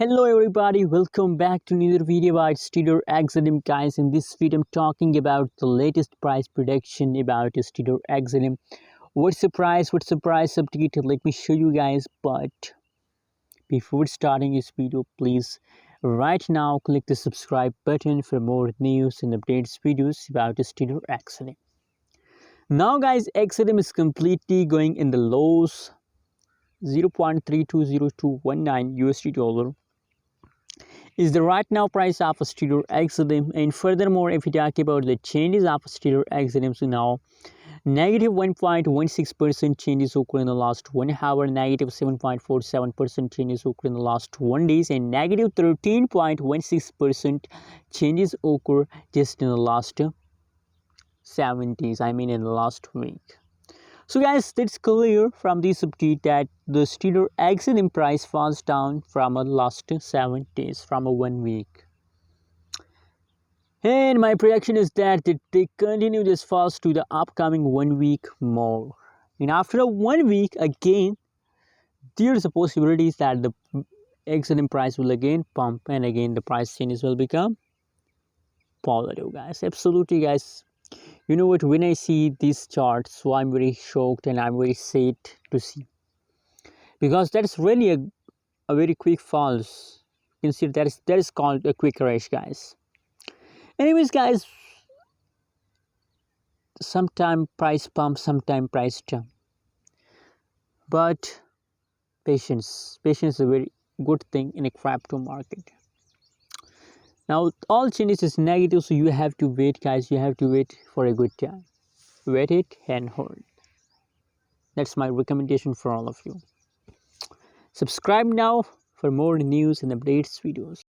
Hello everybody, welcome back to another video about Stellar XLM. Guys, in this video I'm talking about the latest price prediction about Stellar XLM. What's the price update? Let me show you guys. But before starting this video, please right now click the subscribe button for more news and updates videos about Stellar XLM. Now guys, XLM is completely going in the lows, 0.320219 USD dollar is the right now price of a Stellar XLM. And furthermore, if we talk about the changes of Stellar XLM, so now negative 1.16% changes occur in the last 1 hour, negative 7.47% changes occur in the last 1 day, and negative 13.16% changes occur just in the last 7 days, in the last week. So guys, it's clear from this update that the Stellar XLM price falls down from the last 7 days, from a 1 week. And my prediction is that they continue this falls to the upcoming 1 week more. And after a 1 week, again, there's a possibility that the XLM price will again pump and again the price changes will become positive, guys. Absolutely, guys. You know what, when I see these charts, so I'm very shocked and I'm very sad to see, because that's really a very quick falls. You can see that is called a quick crash, guys. Anyways, guys, sometime price pump, sometime price jump, but patience is a very good thing in a crypto market. Now all changes is negative, so you have to wait, guys. You have to wait for a good time. Wait it and hold. That's my recommendation for all of you. Subscribe now for more news and updates videos.